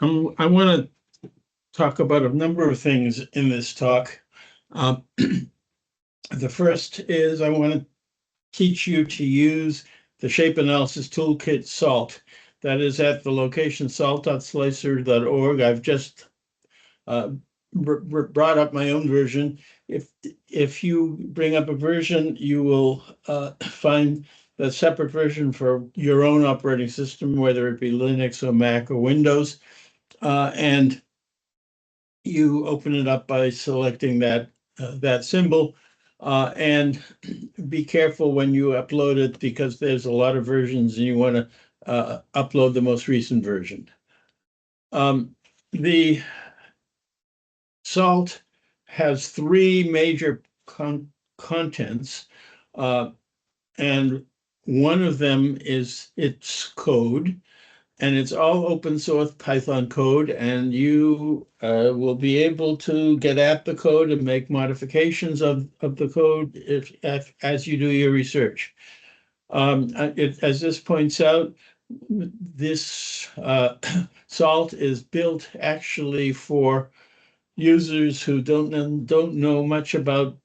I want to talk about a number of things in this talk. The first is I want to teach you to use the shape analysis toolkit SALT. That is at the location salt.slicer.org. I've just brought up my own version. If you bring up a version, you will find a separate version for your own operating system, whether it be Linux or Mac or Windows. And you open it up by selecting that symbol, and be careful when you upload it because there's a lot of versions and you want to upload the most recent version. The SALT has three major contents, and one of them is its code. And it's all open source Python code, and you will be able to get at the code and make modifications of the code as you do your research. As this points out, this SALT is built actually for users who don't know much about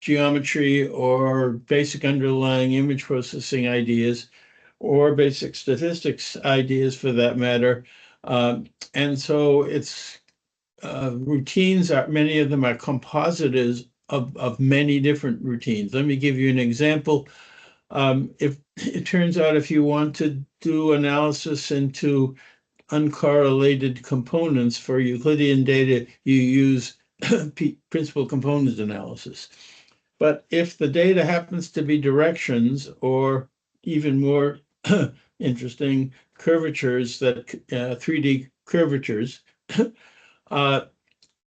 geometry or basic underlying image processing ideas, or basic statistics ideas for that matter. And so its routines many of them are compositors of many different routines. Let me give you an example. If it turns out if you want to do analysis into uncorrelated components for Euclidean data, you use principal component analysis. But if the data happens to be directions or even more interesting curvatures, that 3D curvatures,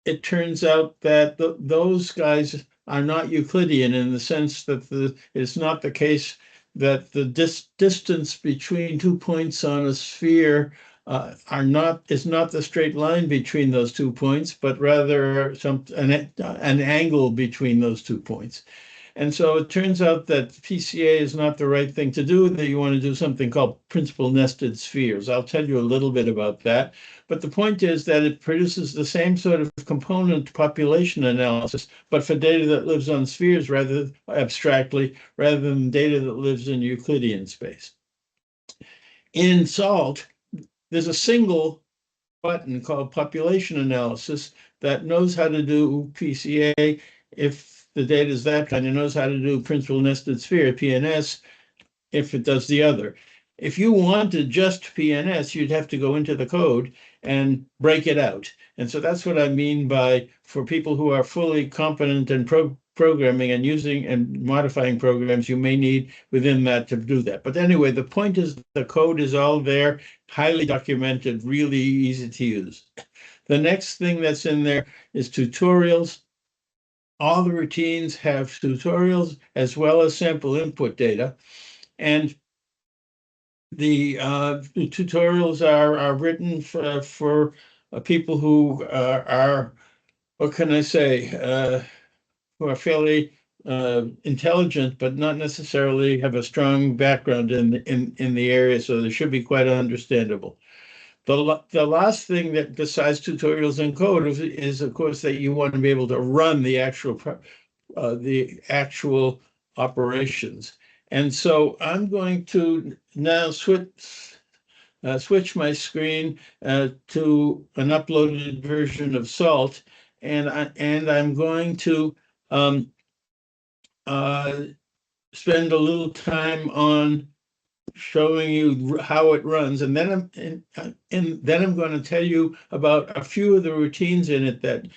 it turns out that those guys are not Euclidean in the sense that it's not the case that the distance between 2 points on a sphere is not the straight line between those 2 points, but rather an angle between those 2 points. And so it turns out that PCA is not the right thing to do, that you want to do something called principal nested spheres. I'll tell you a little bit about that. But the point is that it produces the same sort of component population analysis, but for data that lives on spheres rather abstractly, rather than data that lives in Euclidean space. In SALT, there's a single button called population analysis that knows how to do PCA if the data is that kind. It knows how to do principal nested sphere, PNS, if it does the other. If you wanted just PNS, you'd have to go into the code and break it out. And so that's what I mean by, for people who are fully competent in programming and using and modifying programs, you may need within that to do that. But anyway, the point is the code is all there, highly documented, really easy to use. The next thing that's in there is tutorials. All the routines have tutorials as well as sample input data. And the tutorials are written for people who are, what can I say, who are fairly intelligent, but not necessarily have a strong background in the area, so they should be quite understandable. The last thing that besides tutorials and code is of course that you want to be able to run the actual operations. And so I'm going to now switch my screen to an uploaded version of SALT, and I'm going to spend a little time on showing you how it runs, and then I'm going to tell you about a few of the routines in it that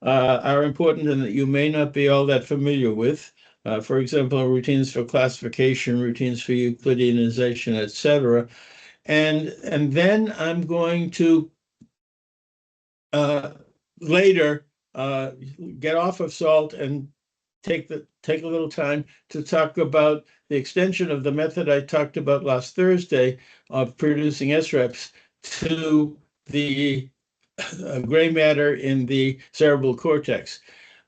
are important and that you may not be all that familiar with. For example, routines for classification, routines for Euclideanization, etc. And then I'm going to later get off of SALT and take a little time to talk about the extension of the method I talked about last Thursday of producing SREPs to the gray matter in the cerebral cortex.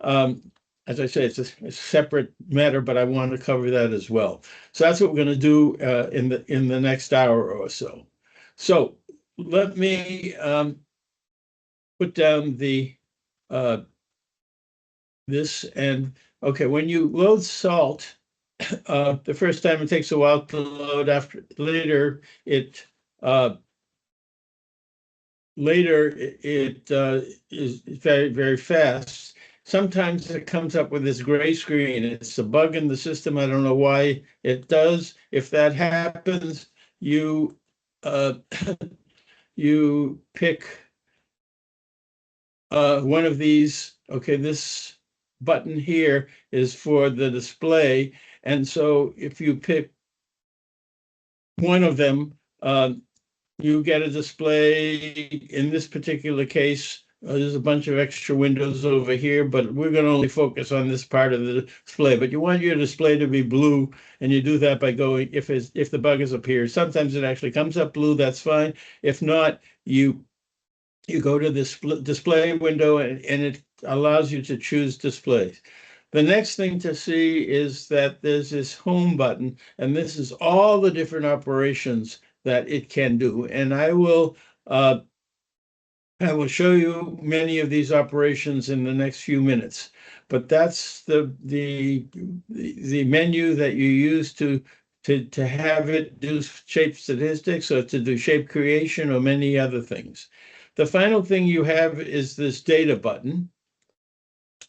As I say, it's a separate matter, but I want to cover that as well. So that's what we're going to do in the next hour or so. So let me put down the this and okay. When you load salt, the first time it takes a while to load. After later it is very, very fast. Sometimes it comes up with this gray screen. It's a bug in the system. I don't know why it does. If that happens, you uh, you pick one of these. Okay, this button here is for the display. And so if you pick one of them, you get a display. In this particular case, there's a bunch of extra windows over here, but we're going to only focus on this part of the display. But you want your display to be blue, and you do that by going, if the bug has appeared. Sometimes it actually comes up blue, that's fine. If not, you go to this display window, and it allows you to choose displays. The next thing to see is that there's this home button, and this is all the different operations that it can do. And I will show you many of these operations in the next few minutes. But that's the menu that you use to have it do shape statistics or to do shape creation or many other things. The final thing you have is this data button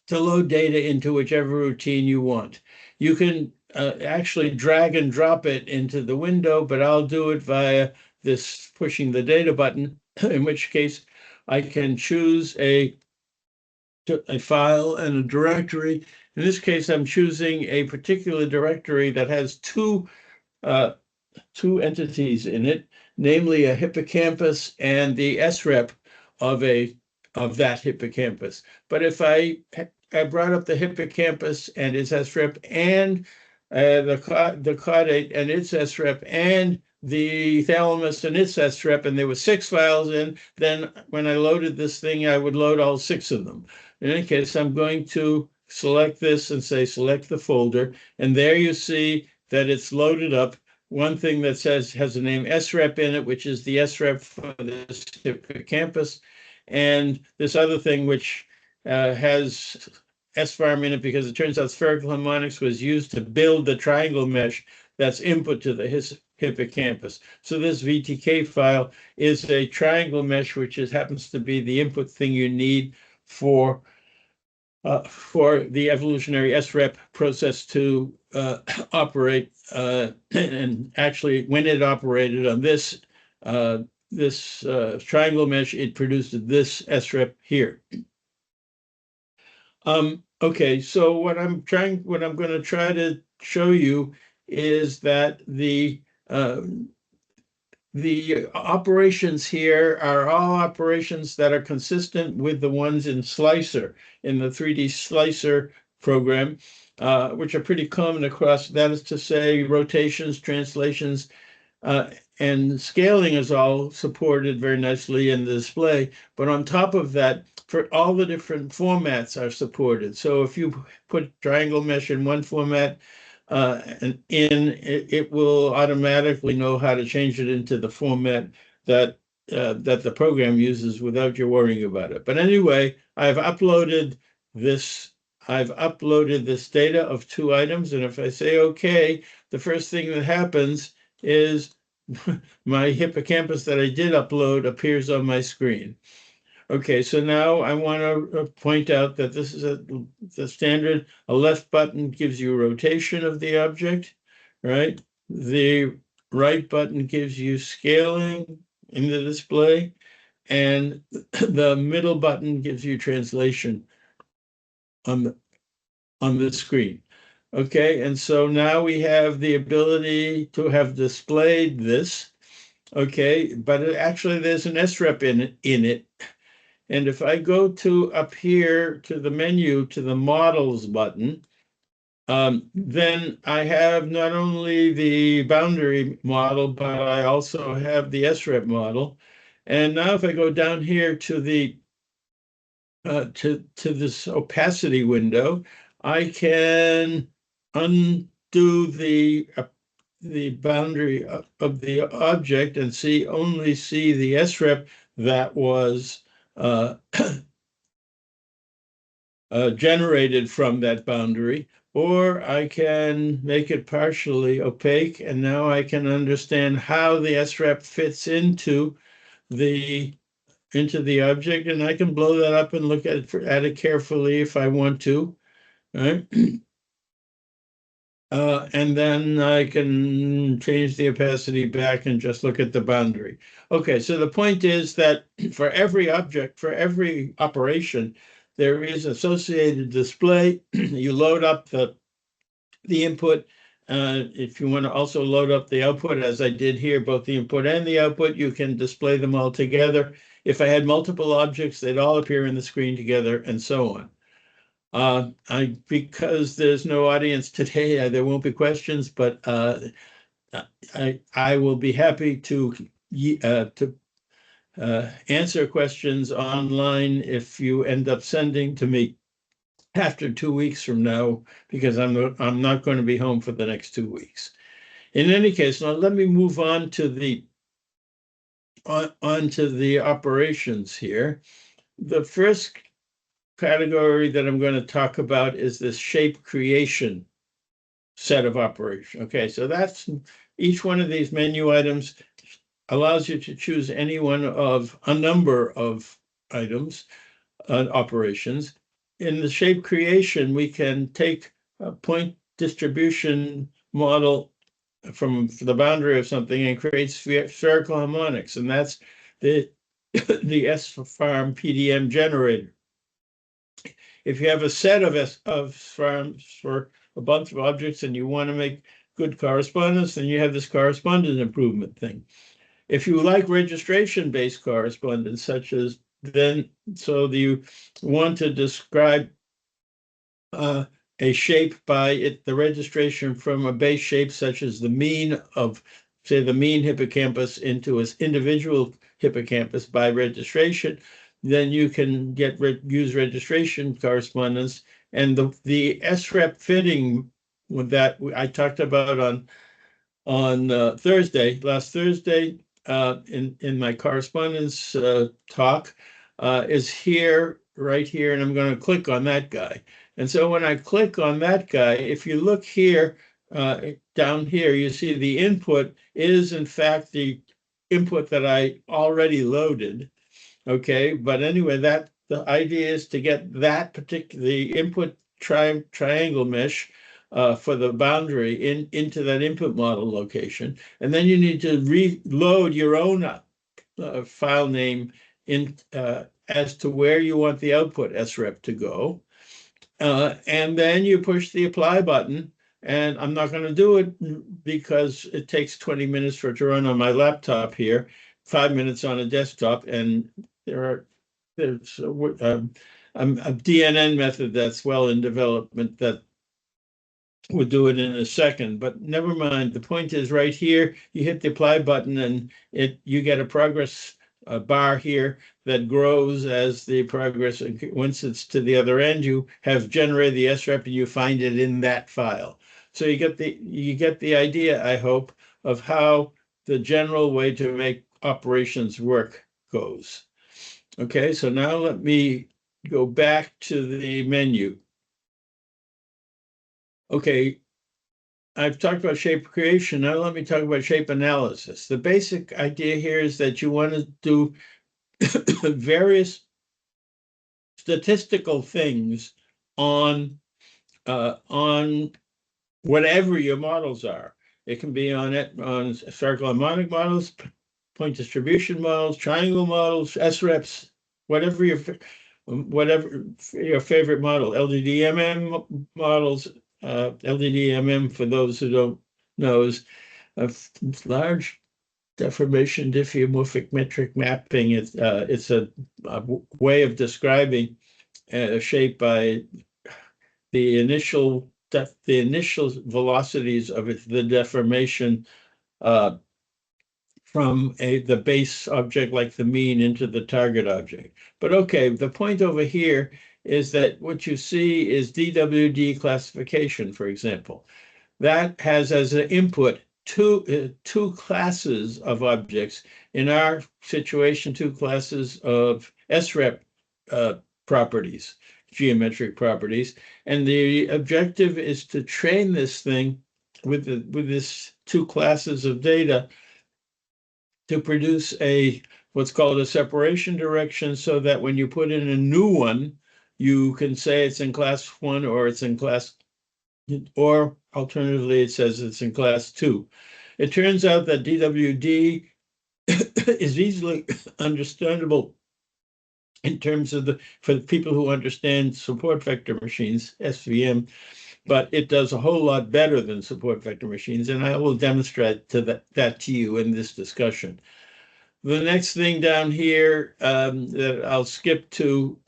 to load data into whichever routine you want. You can actually drag and drop it into the window, but I'll do it via this pushing the data button, in which case I can choose a file and a directory. In this case, I'm choosing a particular directory that has two entities in it, namely a hippocampus and the SREP of that hippocampus. But if I brought up the hippocampus and its SREP and the caudate and its SREP and the thalamus and its SREP, and there were 6 files in, then when I loaded this thing, I would load all 6 of them. In any case, I'm going to select this and say, select the folder. And there you see that it's loaded up. One thing that has the name SREP in it, which is the SREP for this hippocampus. And this other thing, which has SFARM in it, because it turns out spherical harmonics was used to build the triangle mesh that's input to the hippocampus. So this VTK file is a triangle mesh, which happens to be the input thing you need for the evolutionary SREP process to operate. And actually, when it operated on this triangle mesh, it produced this SREP here. Okay, so what I'm going to try to show you is that the operations here are all operations that are consistent with the ones in Slicer, in the 3D Slicer program, which are pretty common across. That is to say, rotations, translations, and scaling is all supported very nicely in the display. But on top of that, for all the different formats are supported. So if you put triangle mesh in one format, and it will automatically know how to change it into the format that the program uses without you worrying about it. But anyway, I've uploaded this data of 2 items, and if I say OK, the first thing that happens is my hippocampus that I did upload appears on my screen. Okay, so now I want to point out that this is the standard. A left button gives you rotation of the object, right? The right button gives you scaling in the display, and the middle button gives you translation on the screen. Okay, and so now we have the ability to have displayed this. Okay, but actually there's an SREP in it. And if I go to up here to the menu, to the models button, then I have not only the boundary model, but I also have the SREP model. And now if I go down here to the to this opacity window, I can undo the the boundary of the object and only see the SREP that was generated from that boundary, or I can make it partially opaque, and now I can understand how the SREP fits into the object, and I can blow that up and look at it carefully if I want to, right? And then I can change the opacity back and just look at the boundary. Okay, so the point is that for every object, for every operation, there is associated display. You load up the input. If you want to also load up the output, as I did here, both the input and the output, you can display them all together. If I had multiple objects, they'd all appear in the screen together, and so on. Because there's no audience today, there won't be questions, but I will be happy to answer questions online if you end up sending to me after 2 weeks from now, because I'm not going to be home for the next 2 weeks. In any case, now let me move on to the operations here. The first category that I'm going to talk about is this shape creation set of operation. Okay, so that's each one of these menu items allows you to choose any one of a number of items, operations. In the shape creation, we can take a point distribution model from the boundary of something and create spherical harmonics, and that's the S-farm PDM generator. If you have a set of farms for a bunch of objects and you want to make good correspondence, then you have this correspondence improvement thing. If you like registration-based correspondence, such as so you want to describe a shape by the registration from a base shape, such as the mean of, say, the mean hippocampus into its individual hippocampus by registration, then you can use registration correspondence. And the SREP fitting with that I talked about on last Thursday, in my correspondence talk, is here, right here, and I'm going to click on that guy. And so when I click on that guy, if you look here, down here, you see the input is in fact the input that I already loaded. Okay, but anyway, the idea is to get that the input triangle mesh for the boundary into that input model location, and then you need to reload your own file name in as to where you want the output SREP to go, and then you push the apply button. And I'm not going to do it because it takes 20 minutes for it to run on my laptop here, 5 minutes on a desktop, and there's a DNN method that's well in development that would do it in a second, but never mind. The point is right here, you hit the apply button and you get a progress bar here that grows as the progress. Once it's to the other end, you have generated the SREP and you find it in that file. So you get the idea, I hope, of how the general way to make operations work goes. Okay, so now let me go back to the menu. Okay, I've talked about shape creation. Now let me talk about shape analysis. The basic idea here is that you want to do various statistical things on whatever your models are. It can be on spherical harmonic models, point distribution models, triangle models, SREPs, whatever your favorite model, LDDMM models. LDDMM, for those who don't know, is a large deformation diffeomorphic metric mapping. It's a way of describing a shape by the initial velocities of the deformation from the base object, like the mean, into the target object. But okay, the point over here is that what you see is DWD classification, for example. That has as an input two classes of objects. In our situation, two classes of SREP properties, geometric properties. And the objective is to train this thing with this two classes of data to produce what's called a separation direction, so that when you put in a new one, you can say it's in class 1 or it's in class, or alternatively, it says it's in class 2. It turns out that DWD is easily understandable in terms of for the people who understand support vector machines, SVM, but it does a whole lot better than support vector machines, and I will demonstrate that to you in this discussion. The next thing down here that I'll skip to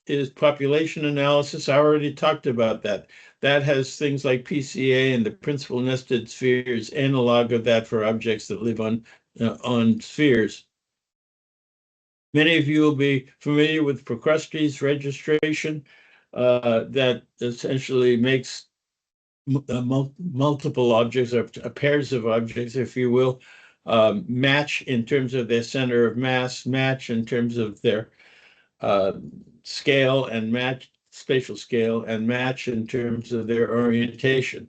is population analysis. I already talked about that. That has things like PCA and the principal nested spheres, analog of that for objects that live on spheres. Many of you will be familiar with Procrustes registration that essentially makes multiple objects, or pairs of objects, if you will, match in terms of their center of mass, match in terms of their scale, and match spatial scale, and match in terms of their orientation.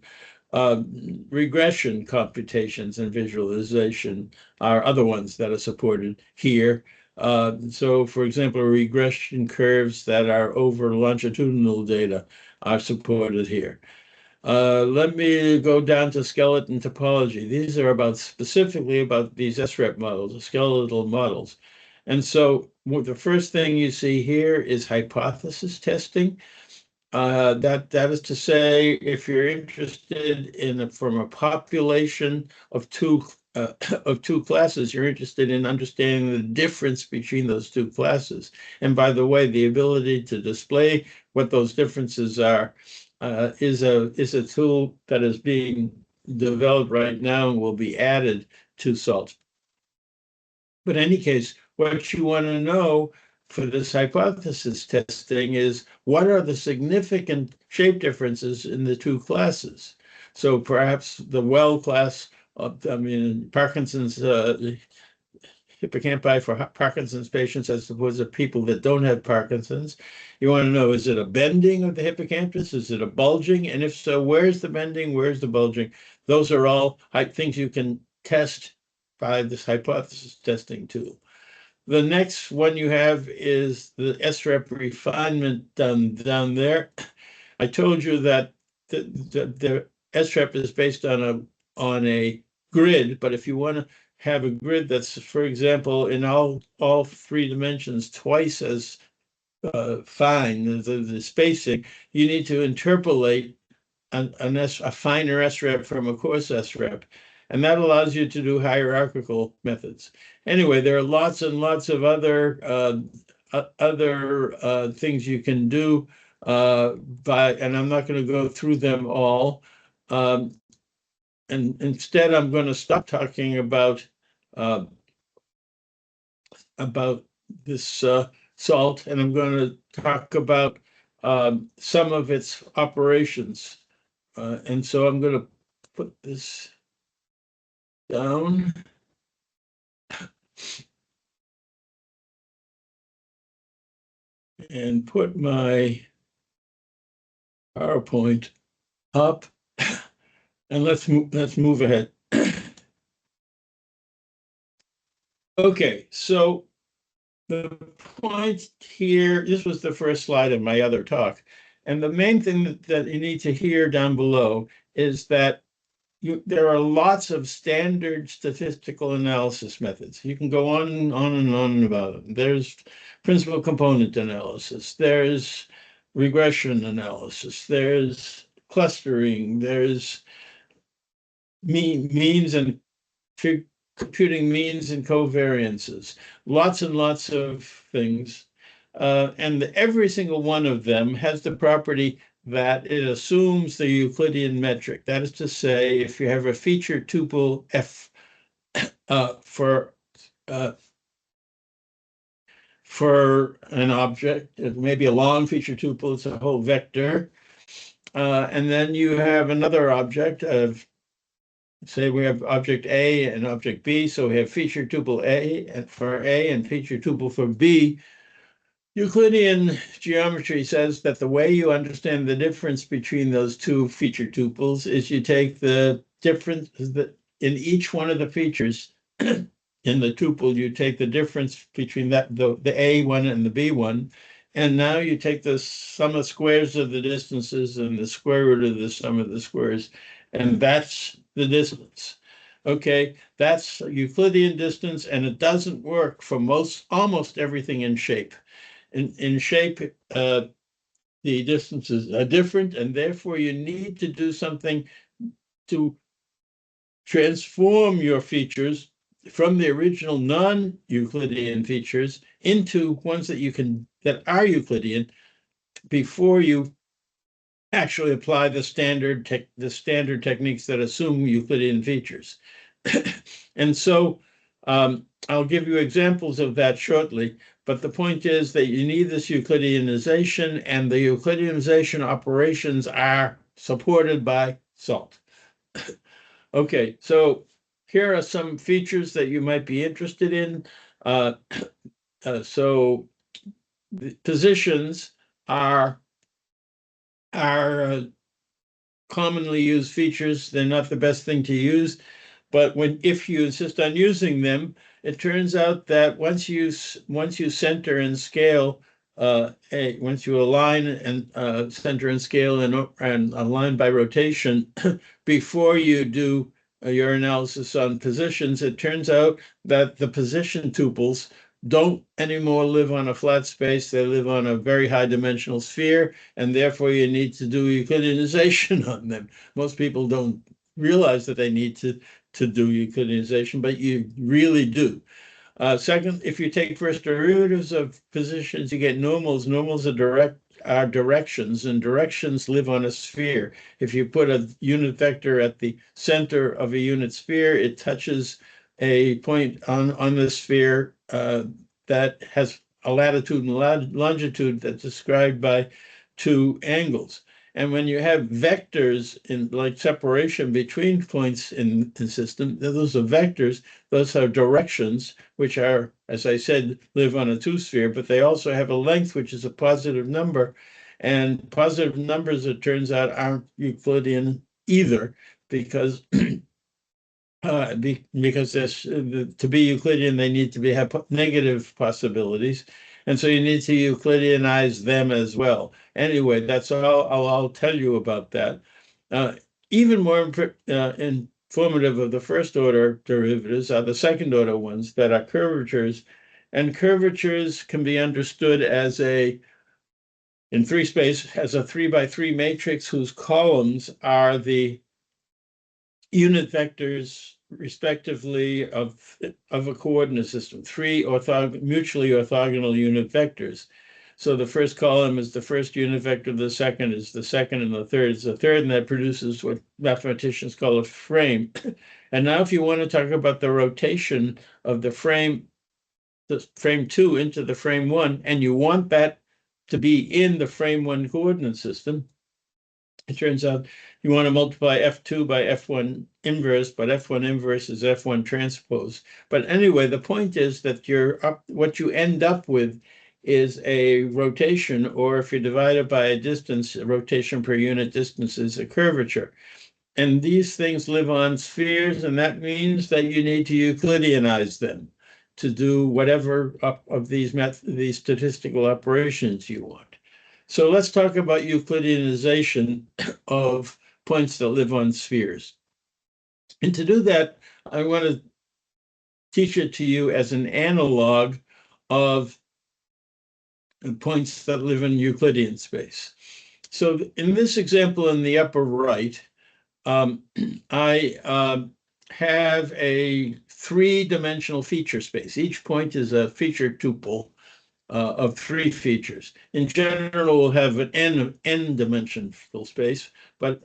Regression computations and visualization are other ones that are supported here. So, for example, regression curves that are over longitudinal data are supported here. Let me go down to skeleton topology. These are specifically about these SREP models, the skeletal models. And so the first thing you see here is hypothesis testing. That is to say, if you're interested from a population of two classes, you're interested in understanding the difference between those two classes. And by the way, the ability to display what those differences are is a tool that is being developed right now and will be added to SALT. But in any case, what you want to know for this hypothesis testing is, what are the significant shape differences in the two classes? So perhaps the well class Parkinson's hippocampi for Parkinson's patients as opposed to people that don't have Parkinson's. You want to know, is it a bending of the hippocampus? Is it a bulging? And if so, where's the bending? Where's the bulging? Those are all things you can test by this hypothesis testing tool. The next one you have is the SREP refinement down there. I told you that the SREP is based on a grid, but if you want to have a grid that's, for example, in all 3 dimensions twice as fine, the spacing, you need to interpolate a finer SREP from a coarse SREP, and that allows you to do hierarchical methods. Anyway, there are lots and lots of other things you can do, and I'm not going to go through them all. And instead, I'm going to stop talking about this SALT, and I'm going to talk about some of its operations. And so I'm going to put this down. And put my PowerPoint up, and let's move ahead. Okay, so the point here, this was the first slide of my other talk, and the main thing that you need to hear down below is that there are lots of standard statistical analysis methods. You can go on and on about them. There's principal component analysis, there's regression analysis, there's clustering, there's means and computing means and covariances, lots and lots of things. And every single one of them has the property that it assumes the Euclidean metric. That is to say, if you have a feature tuple F for an object, it may be a long feature tuple, it's a whole vector, and then you have another object of say we have object A and object B, so we have feature tuple A for A and feature tuple for B. Euclidean geometry says that the way you understand the difference between those two feature tuples is you take the difference in each one of the features in the tuple, you take the difference between the A1 and the B1, and now you take the sum of squares of the distances and the square root of the sum of the squares, and that's the distance. Okay, that's Euclidean distance, and it doesn't work for almost everything in shape. In shape, the distances are different, and therefore you need to do something to transform your features from the original non-Euclidean features into ones that are Euclidean before you actually apply the standard techniques that assume Euclidean features. And so I'll give you examples of that shortly, but the point is that you need this Euclideanization, and the Euclideanization operations are supported by SALT. Okay, so here are some features that you might be interested in. So the positions are commonly used features. They're not the best thing to use, but if you insist on using them, it turns out that once you center and scale, once you align and center and scale and align by rotation, before you do your analysis on positions, it turns out that the position tuples don't anymore live on a flat space. They live on a very high dimensional sphere, and therefore you need to do Euclideanization on them. Most people don't realize that they need to do Euclideanization, but you really do. Second, if you take first derivatives of positions, you get normals. Normals are directions, and directions live on a sphere. If you put a unit vector at the center of a unit sphere, it touches a point on the sphere that has a latitude and longitude that's described by two angles. And when you have vectors in like separation between points in the system, those are vectors, those are directions, which are, as I said, live on a two-sphere, but they also have a length, which is a positive number. And positive numbers, it turns out, aren't Euclidean either, because because to be Euclidean, they need to have negative possibilities. And so you need to Euclideanize them as well. Anyway, that's all I'll tell you about that. Even more informative of the first order derivatives are the second order ones that are curvatures. And curvatures can be understood as in free space as a 3x3 matrix whose columns are the unit vectors respectively of a coordinate system, three mutually orthogonal unit vectors. So the first column is the first unit vector, the second is the second, and the third is the third, and that produces what mathematicians call a frame. And now if you want to talk about the rotation of the frame 2 into the frame 1, and you want that to be in the frame 1 coordinate system, it turns out you want to multiply F2 by F1 inverse, but F1 inverse is F1 transpose. But anyway, the point is that what you end up with is a rotation, or if you divide it by a distance, a rotation per unit distance is a curvature. And these things live on spheres, and that means that you need to Euclideanize them to do whatever of these statistical operations you want. So let's talk about Euclideanization of points that live on spheres. And to do that, I want to teach it to you as an analog of points that live in Euclidean space. So in this example in the upper right, I have a three-dimensional feature space. Each point is a feature tuple of three features. In general, we'll have an n dimensional space, but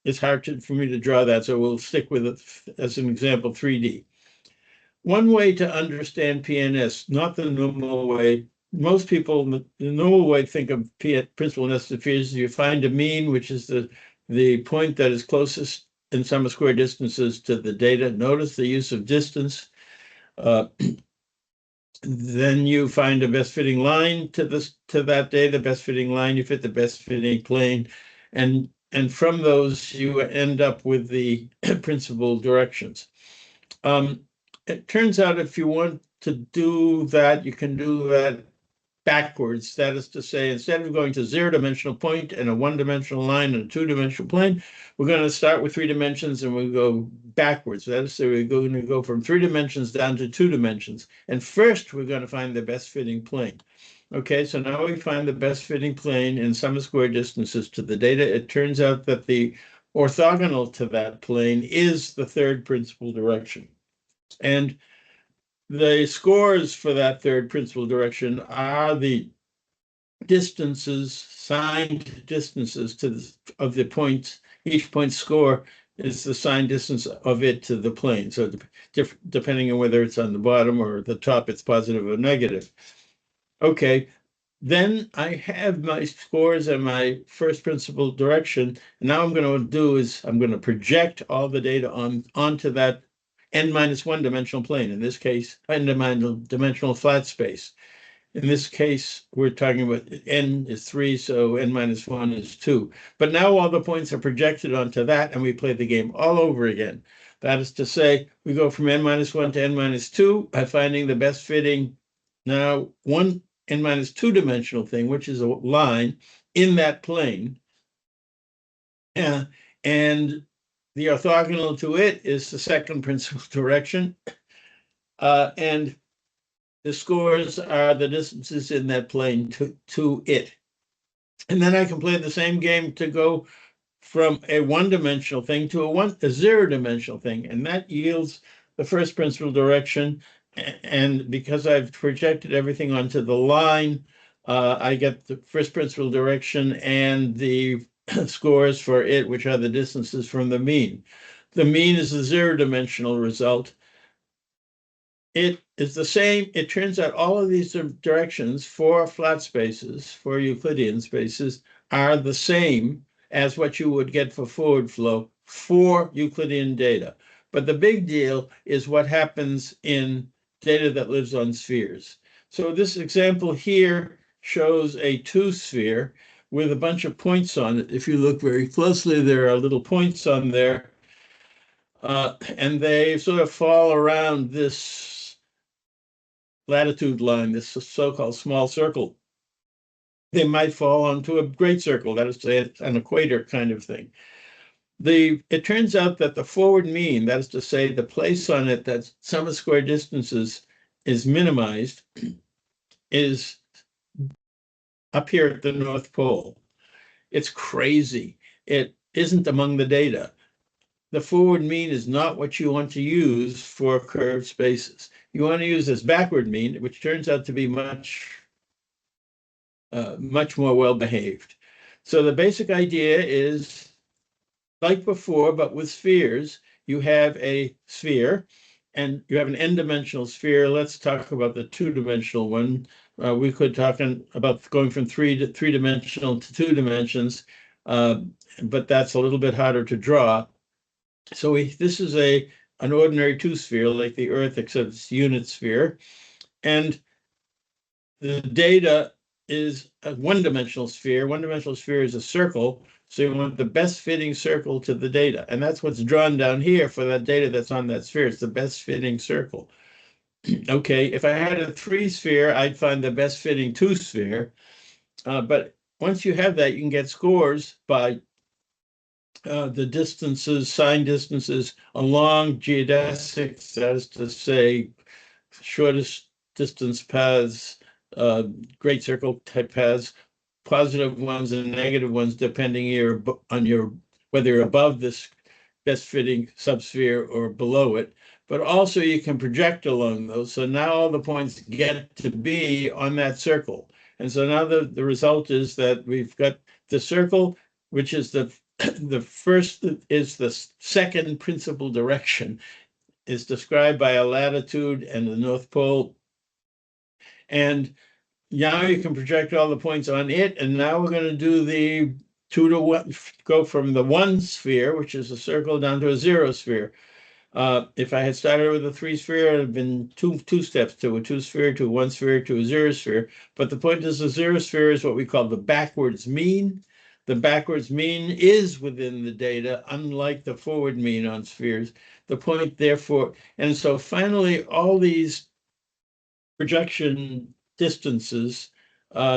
it's hard for me to draw that, so we'll stick with it as an example, 3D. One way to understand PNS, not the normal way. Most people, the normal way to think of principal nested spheres is you find a mean, which is the point that is closest in sum of square distances to the data. Notice the use of distance. Then you find a best fitting line to that data, best fitting line, you fit the best fitting plane, and from those you end up with the principal directions. It turns out if you want to do that, you can do that backwards. That is to say, instead of going to zero-dimensional point and a one-dimensional line and a two-dimensional plane, we're going to start with 3 dimensions and we go backwards. That is to say, we're going to go from 3 dimensions down to 2 dimensions. And first, we're going to find the best fitting plane. Okay, so now we find the best fitting plane in sum of square distances to the data. It turns out that the orthogonal to that plane is the third principal direction. And the scores for that third principal direction are the distances, signed distances of the points. Each point score is the signed distance of it to the plane. So depending on whether it's on the bottom or the top, it's positive or negative. Okay, then I have my scores and my first principal direction. Now I'm going to do is I'm going to project all the data onto that n-1 dimensional plane, in this case, n-dimensional flat space. In this case, we're talking about n is 3, so n-1 is 2. But now all the points are projected onto that, and we play the game all over again. That is to say, we go from n-1 to n-2 by finding the best fitting, now one n-2 dimensional thing, which is a line in that plane. And the orthogonal to it is the second principal direction. And the scores are the distances in that plane to it. And then I can play the same game to go from a one-dimensional thing to a zero-dimensional thing. And that yields the first principal direction. And because I've projected everything onto the line, I get the first principal direction and the scores for it, which are the distances from the mean. The mean is the zero-dimensional result. It is the same. It turns out all of these directions for flat spaces, for Euclidean spaces, are the same as what you would get for forward flow for Euclidean data. But the big deal is what happens in data that lives on spheres. So this example here shows a two-sphere with a bunch of points on it. If you look very closely, there are little points on there. And they sort of fall around this latitude line, this so-called small circle. They might fall onto a great circle, that is to say, an equator kind of thing. It turns out that the forward mean, that is to say, the place on it that sum of square distances is minimized, is up here at the North Pole. It's crazy. It isn't among the data. The forward mean is not what you want to use for curved spaces. You want to use this backward mean, which turns out to be much more well-behaved. So the basic idea is, like before, but with spheres, you have a sphere, and you have an n-dimensional sphere. Let's talk about the two-dimensional one. We could talk about going from three-dimensional to 2 dimensions, but that's a little bit harder to draw. So this is an ordinary two-sphere, like the Earth, except it's unit sphere. And the data is a one-dimensional sphere. One-dimensional sphere is a circle. So you want the best fitting circle to the data. And that's what's drawn down here for that data that's on that sphere. It's the best fitting circle. Okay, if I had a 3-sphere, I'd find the best fitting 2-sphere. But once you have that, you can get scores by the distances, signed distances along geodesics, that is to say, shortest distance paths, great circle type paths, positive ones and negative ones, depending on whether you're above this best fitting subsphere or below it. But also you can project along those. So now all the points get to be on that circle. And so now the result is that we've got the circle, which is the first is the second principal direction, is described by a latitude and the North Pole. And now you can project all the points on it. And now we're going to do the 2 to 1, go from the 1 sphere, which is a circle, down to a 0 sphere. If I had started with a 3 sphere, it would have been two steps, to a 2 sphere, to a 1 sphere, to a 0 sphere. But the point is, the 0 sphere is what we call the backwards mean. The backwards mean is within the data, unlike the forward mean on spheres. The point, therefore, and so finally, all these projection distances,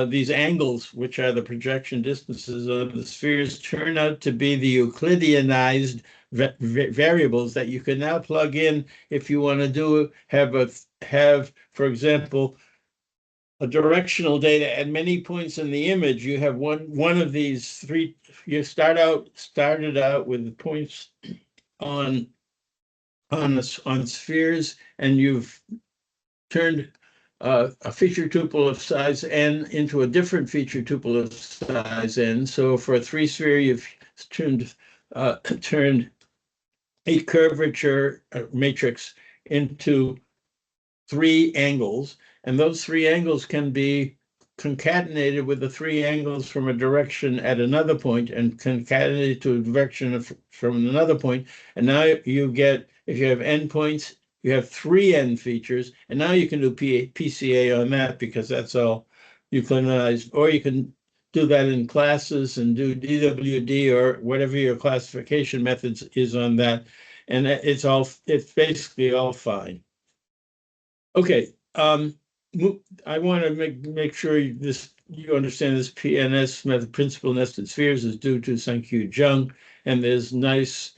these angles, which are the projection distances of the spheres, turn out to be the Euclideanized variables that you can now plug in if you want to have, for example, a directional data at many points in the image. You have one of these three. You started out with points on spheres, and you've turned a feature tuple of size n into a different feature tuple of size n. So for a 3 sphere, you've turned a curvature matrix into 3 angles, and those 3 angles can be concatenated with the 3 angles from a direction at another point and concatenated to a direction from another point. And now you get, if you have n points, you have 3 n features, and now you can do PCA on that because that's all Euclideanized, or you can do that in classes and do DWD or whatever your classification methods is on that. And it's basically all fine. Okay, I want to make sure you understand this PNS method, principal nested spheres, is due to Sun-Q Jung, and there's nice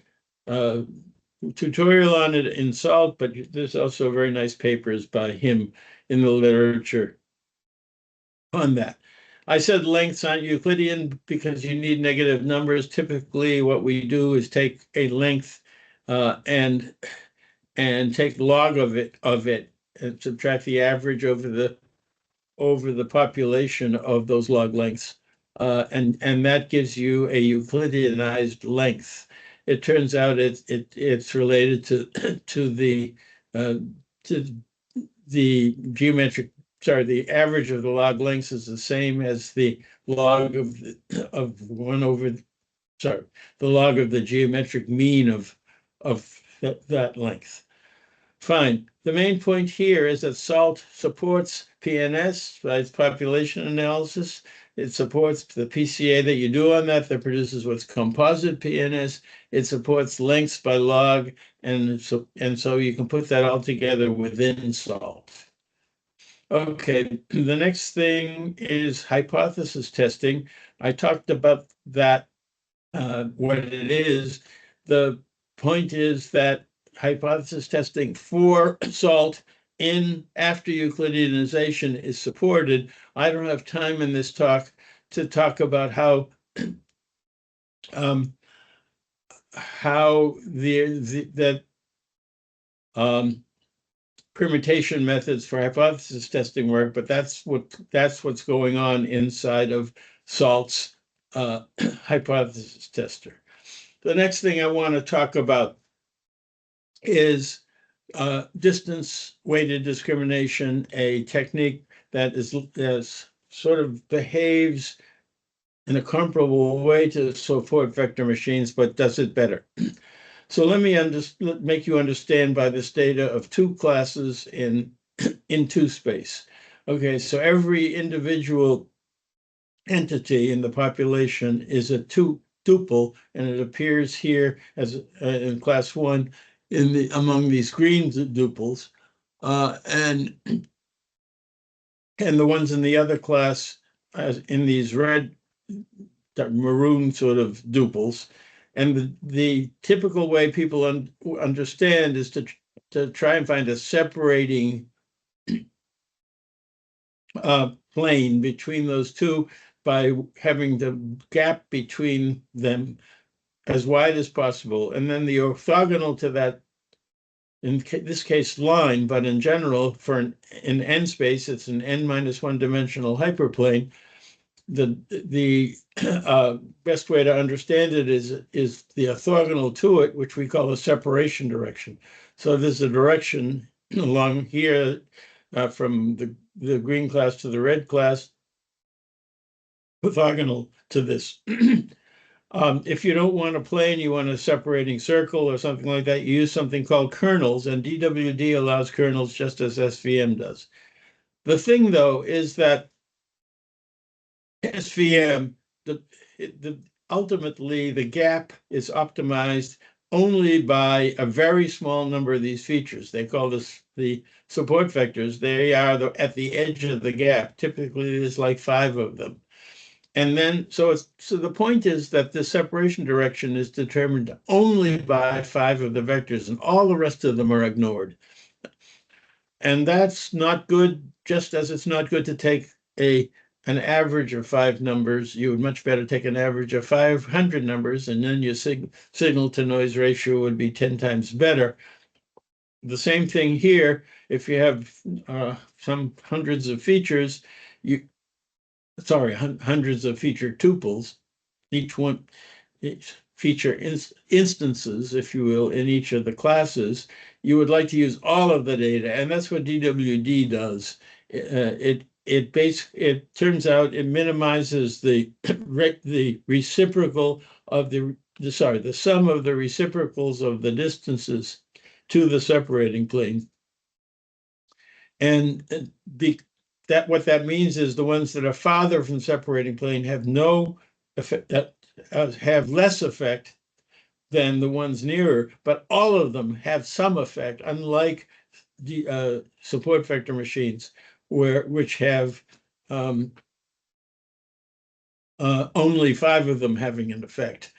tutorial on it in SALT, but there's also very nice papers by him in the literature on that. I said lengths aren't Euclidean because you need negative numbers. Typically, what we do is take a length and take log of it and subtract the average over the population of those log lengths, and that gives you a Euclideanized length. It turns out it's related to the geometric. Sorry, the average of the log lengths is the same as the log of 1 over. Sorry, the log of the geometric mean of that length. Fine. The main point here is that SALT supports PNS by its population analysis. It supports the PCA that you do on that produces what's composite PNS. It supports lengths by log, and so you can put that all together within SALT. Okay, the next thing is hypothesis testing. I talked about that, what it is. The point is that hypothesis testing for SALT after Euclideanization is supported. I don't have time in this talk to talk about how permutation methods for hypothesis testing work, but that's what's going on inside of SALT's hypothesis tester. The next thing I want to talk about is distance-weighted discrimination, a technique that sort of behaves in a comparable way to support vector machines, but does it better. So let me make you understand by this data of 2 classes in 2 space. Okay, so every individual entity in the population is a tuple, and it appears here as in class 1 among these green tuples, and the ones in the other class as in these red, maroon sort of tuples. And the typical way people understand is to try and find a separating plane between those two by having the gap between them as wide as possible. And then the orthogonal to that, in this case line, but in general, in n space, it's an n-1 dimensional hyperplane. The best way to understand it is the orthogonal to it, which we call a separation direction. So there's a direction along here from the green class to the red class, orthogonal to this. If you don't want a plane, you want a separating circle or something like that, you use something called kernels, and DWD allows kernels just as SVM does. The thing, though, is that SVM, ultimately, the gap is optimized only by a very small number of these features. They call this the support vectors. They are at the edge of the gap. Typically, there's like 5 of them. And then, so the point is that the separation direction is determined only by 5 of the vectors, and all the rest of them are ignored. And that's not good, just as it's not good to take an average of 5 numbers. You would much better take an average of 500 numbers, and then your signal to noise ratio would be 10 times better. The same thing here, if you have some hundreds of features, hundreds of feature tuples, each feature instances, if you will, in each of the classes, you would like to use all of the data, and that's what DWD does. It turns out it minimizes the reciprocal of the sum of the reciprocals of the distances to the separating plane, and what that means is the ones that are farther from separating plane have no effect, have less effect than the ones nearer, but all of them have some effect, unlike the support vector machines, which have only 5 of them having an effect,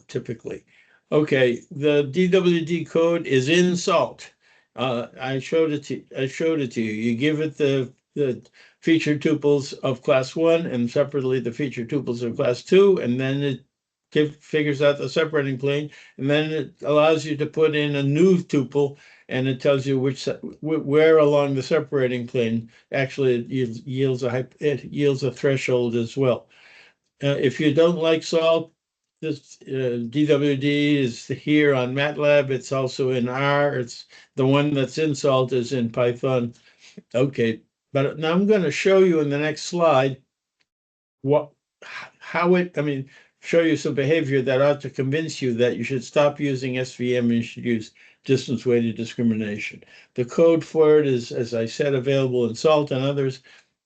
typically. Okay, the DWD code is in SALT. I showed it to you. You give it the feature tuples of class 1 and separately the feature tuples of class 2, and then it figures out the separating plane, and then it allows you to put in a new tuple, and it tells you where along the separating plane. Actually, it yields a threshold as well. If you don't like SALT, this DWD is here on MATLAB. It's also in R. It's the one that's in SALT is in Python. Okay, but now I'm going to show you in the next slide show you some behavior that ought to convince you that you should stop using SVM and you should use distance-weighted discrimination. The code for it is, as I said, available in SALT and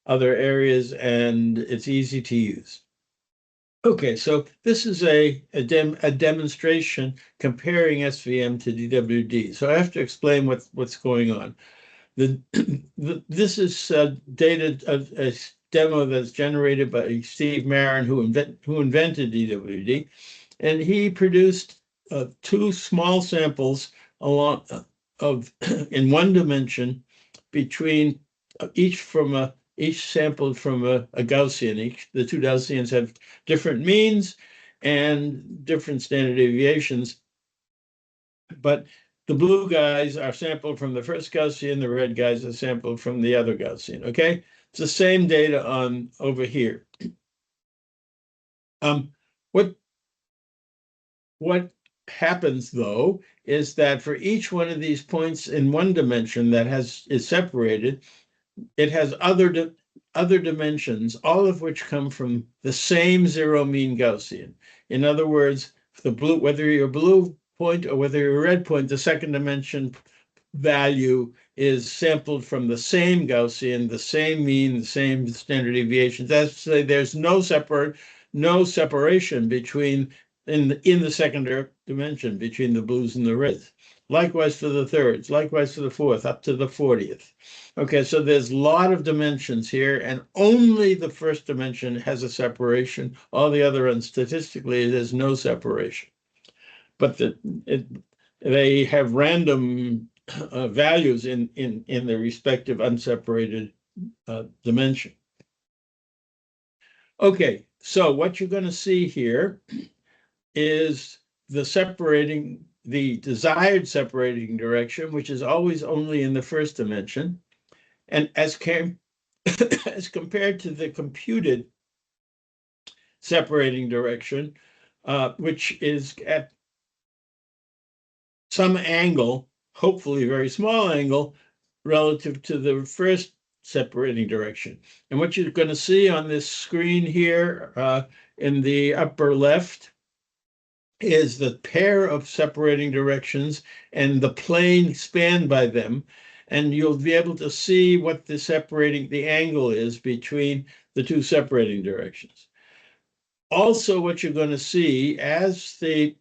other areas, and it's easy to use. Okay, so this is a demonstration comparing SVM to DWD. So I have to explain what's going on. This is data, a demo that's generated by Steve Marin, who invented DWD, and he produced 2 small samples in one dimension between each sampled from a Gaussian. The 2 Gaussians have different means and different standard deviations, but the blue guys are sampled from the first Gaussian, the red guys are sampled from the other Gaussian, okay? It's the same data on over here. What happens, though, is that for each one of these points in one dimension that is separated, it has other dimensions, all of which come from the same zero mean Gaussian. In other words, whether you're a blue point or whether you're a red point, the second dimension value is sampled from the same Gaussian, the same mean, the same standard deviation. That's to say there's no separation between in the second dimension between the blues and the reds. Likewise for the thirds, likewise for the fourth, up to the 40th. Okay, so there's a lot of dimensions here, and only the first dimension has a separation. All the other ones, statistically, there's no separation. But they have random values in the respective unseparated dimension. Okay, so what you're going to see here is the desired separating direction, which is always only in the first dimension, and as compared to the computed separating direction, which is at some angle, hopefully a very small angle, relative to the first separating direction. And what you're going to see on this screen here in the upper left is the pair of separating directions and the plane spanned by them. And you'll be able to see what the angle is between the two separating directions. Also, what you're going to see as it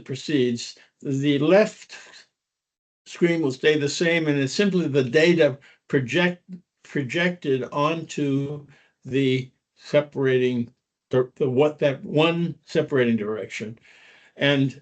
proceeds, the left screen will stay the same, and it's simply the data projected onto the separating that one separating direction. And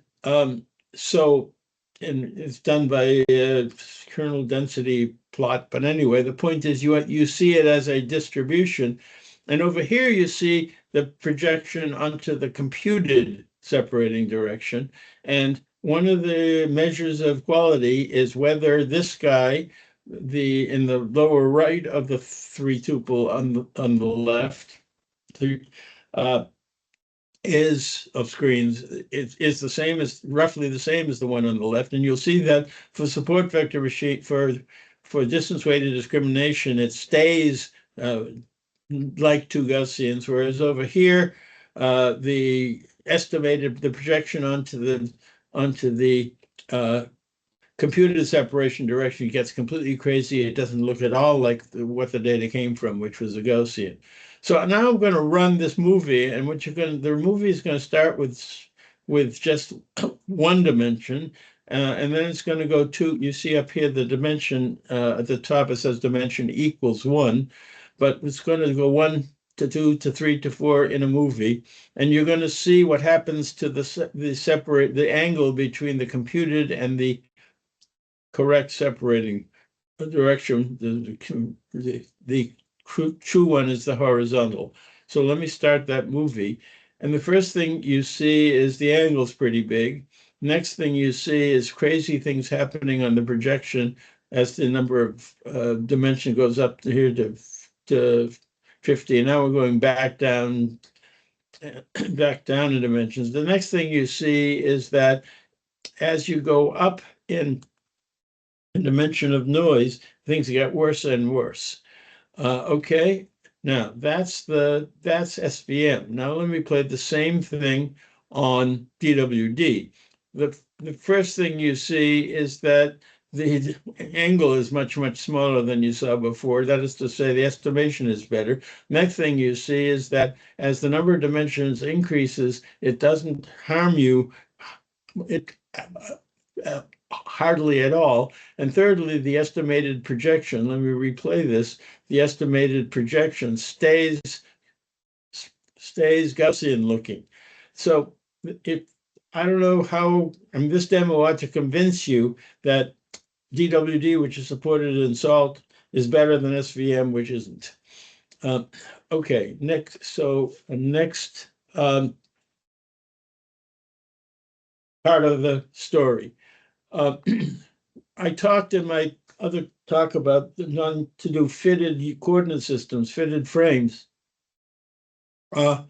so, and it's done by a kernel density plot. But anyway, the point is you see it as a distribution. And over here, you see the projection onto the computed separating direction. And one of the measures of quality is whether this guy, in the lower right of the three tuple on the left, is of screens is the same as roughly the same as the one on the left, and you'll see that for support vector machine for distance weighted discrimination, it stays like two Gaussians, whereas over here the projection onto the computed separation direction gets completely crazy. It doesn't look at all like what the data came from, which was a Gaussian. So now I'm going to run this movie, and the movie is going to start with just one dimension, and then it's going to go to, you see up here the dimension at the top, it says dimension equals 1, but it's going to go 1 to 2 to 3 to 4 in a movie, and you're going to see what happens to the angle between the computed and the correct separating direction. The true one is the horizontal. So let me start that movie. And the first thing you see is the angle's pretty big. Next thing you see is crazy things happening on the projection as the number of dimension goes up to here to 50. And now we're going back down in dimensions. The next thing you see is that as you go up in dimension of noise, things get worse and worse. Okay, now that's SVM. Now let me play the same thing on DWD. The first thing you see is that the angle is much, much smaller than you saw before. That is to say, the estimation is better. Next thing you see is that as the number of dimensions increases, it doesn't harm you. Hardly at all. And thirdly, the estimated projection, let me replay this, the estimated projection stays Gaussian looking. So I don't know how, this demo ought to convince you that DWD, which is supported in SALT, is better than SVM, which isn't. Okay, next part of the story. I talked in my other talk about to do fitted coordinate systems, fitted frames, and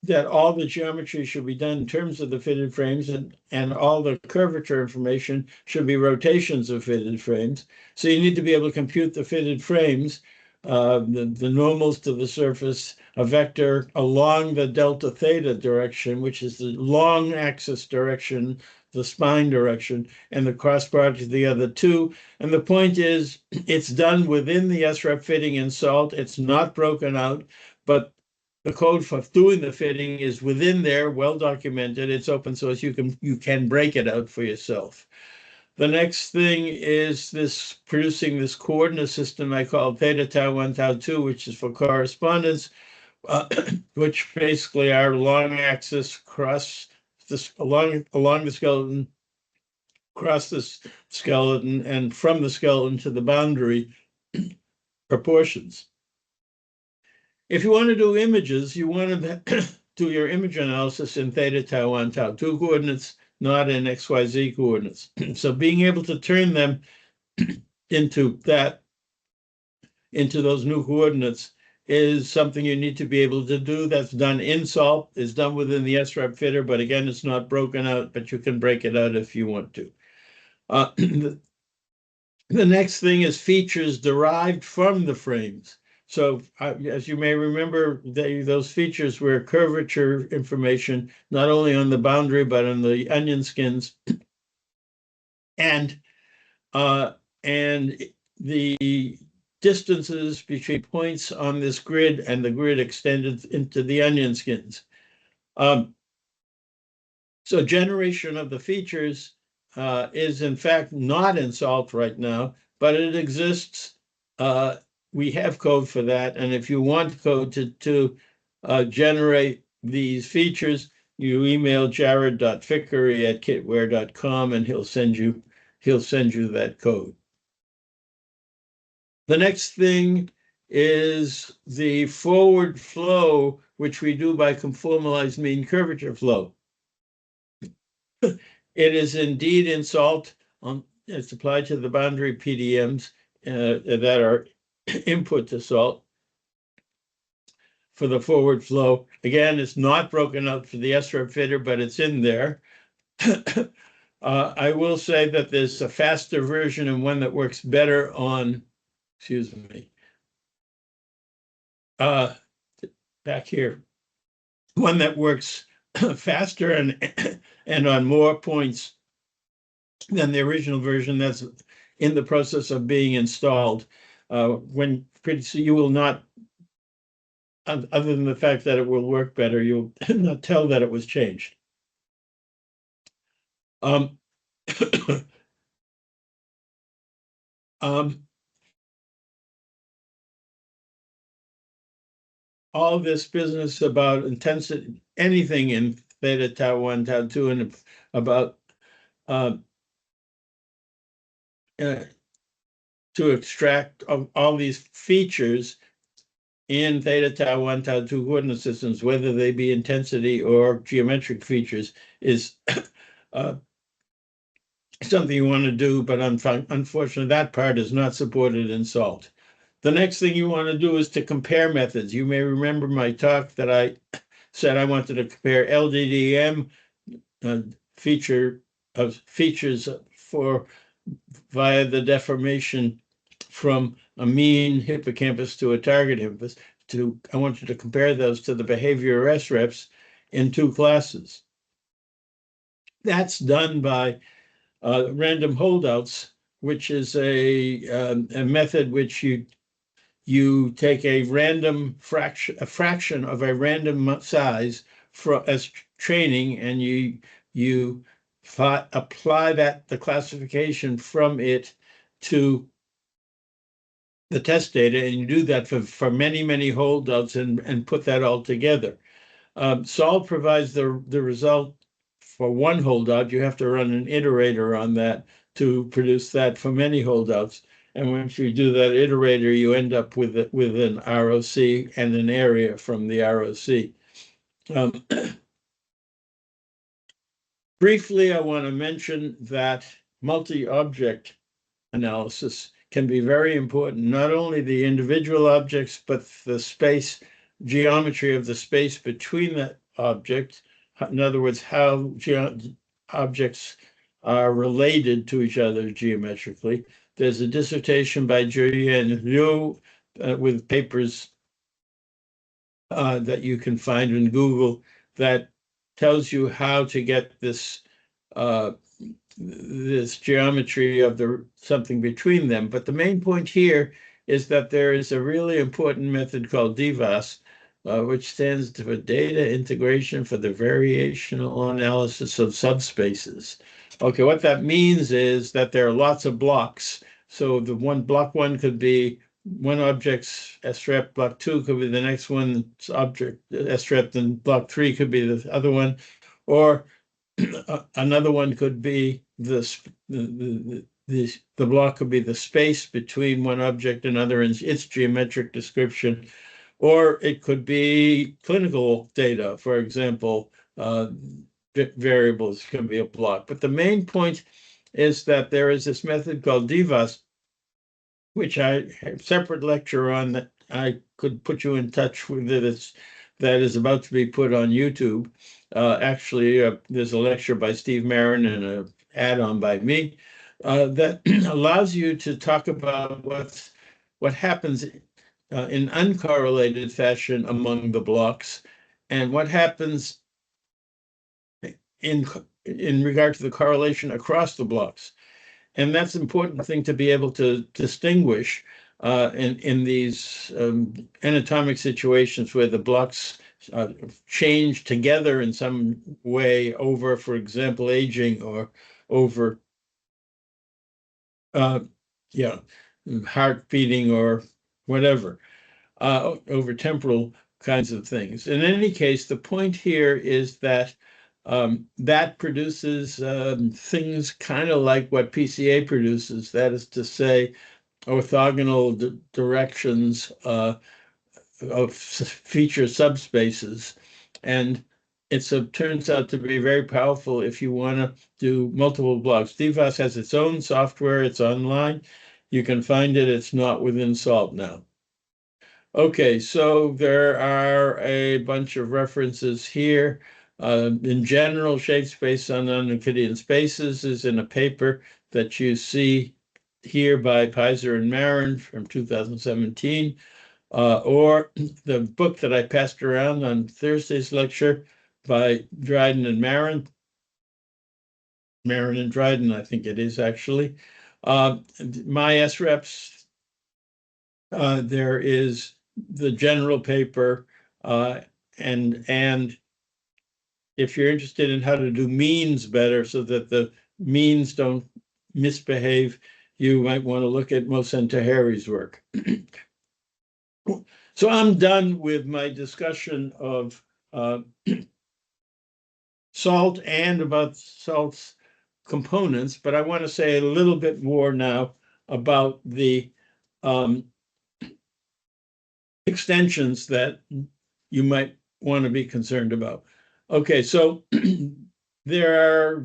that all the geometry should be done in terms of the fitted frames, and all the curvature information should be rotations of fitted frames. So you need to be able to compute the fitted frames, the normals to the surface, a vector along the delta theta direction, which is the long axis direction, the spine direction, and the cross product of the other two. And the point is, it's done within the SREP fitting in SALT. It's not broken out, but the code for doing the fitting is within there, well documented. It's open source. You can break it out for yourself. The next thing is producing this coordinate system I call theta tau 1 tau 2, which is for correspondence, which basically are long axis along the skeleton, across the skeleton, and from the skeleton to the boundary proportions. If you want to do images, you want to do your image analysis in theta tau 1 tau 2 coordinates, not in XYZ coordinates. So being able to turn them into those new coordinates is something you need to be able to do. That's done in SALT, is done within the SREP fitter, but again, it's not broken out, but you can break it out if you want to. The next thing is features derived from the frames. So as you may remember, those features were curvature information, not only on the boundary, but on the onion skins. And and the distances between points on this grid and the grid extended into the onion skins. So generation of the features is in fact not in SALT right now, but it exists. We have code for that. And if you want code to generate these features, you email jared.fickery@kitware.com and he'll send you that code. The next thing is the forward flow, which we do by conformalized mean curvature flow. It is indeed in SALT. It's applied to the boundary PDMs that are input to SALT for the forward flow. Again, it's not broken out for the SREP fitter, but it's in there. I will say that there's a faster version and one that works better on, excuse me, back here, one that works faster and on more points than the original version that's in the process of being installed. When pretty soon you will not, other than the fact that it will work better, you'll not tell that it was changed. All this business about intensity, anything in theta, tau 1, tau 2, and about to extract all these features in theta, tau 1, tau 2 coordinate systems, whether they be intensity or geometric features, is something you want to do, but unfortunately, that part is not supported in SALT. The next thing you want to do is to compare methods. You may remember my talk that I said I wanted to compare LDDM features for via the deformation from a mean hippocampus to a target hippocampus. I wanted to compare those to the behavior SREPs in two classes. That's done by random holdouts, which is a method which you take a random fraction of a random size as training, and you apply the classification from it to the test data, and you do that for many holdouts and put that all together. SALT provides the result for one holdout. You have to run an iterator on that to produce that for many holdouts. And once you do that iterator, you end up with an ROC and an area from the ROC. Briefly, I want to mention that multi-object analysis can be very important, not only the individual objects, but the space geometry of the space between the objects. In other words, how objects are related to each other geometrically. There's a dissertation by Julian Liu with papers that you can find in Google that tells you how to get this this geometry of something between them. But the main point here is that there is a really important method called DVAS, which stands for Data Integration for the Variational Analysis of Subspaces. Okay, what that means is that there are lots of blocks. So the block one could be one object's SREP, block 2 could be the next one's object SREP, and block 3 could be the other one, or another one could be the block could be the space between one object and another in its geometric description, or it could be clinical data. For example, variables can be a block. But the main point is that there is this method called DVAS, which I have a separate lecture on that I could put you in touch with. That is about to be put on YouTube. Actually, there's a lecture by Steve Marin and an add-on by me that allows you to talk about what happens in uncorrelated fashion among the blocks, and what happens in regard to the correlation across the blocks. And that's an important thing to be able to distinguish in these anatomic situations where the blocks change together in some way over, for example, aging or over, yeah, heart beating or whatever, over temporal kinds of things. In any case, the point here is that that produces things kind of like what PCA produces, that is to say, orthogonal directions of feature subspaces. And it turns out to be very powerful if you want to do multiple blocks. DFAS has its own software, it's online. You can find it, it's not within SALT now. Okay, so there are a bunch of references here. In general, shape space on non-Euclidean spaces is in a paper that you see here by Pizer and Marin from 2017, or the book that I passed around on Thursday's lecture by Dryden and Marin. Marin and Dryden, I think it is actually. My SREPs, there is the general paper, and if you're interested in how to do means better so that the means don't misbehave, you might want to look at Mohsen Taheri's work. So I'm done with my discussion of SALT and about SALT's components, but I want to say a little bit more now about the extensions that you might want to be concerned about. Okay, so there are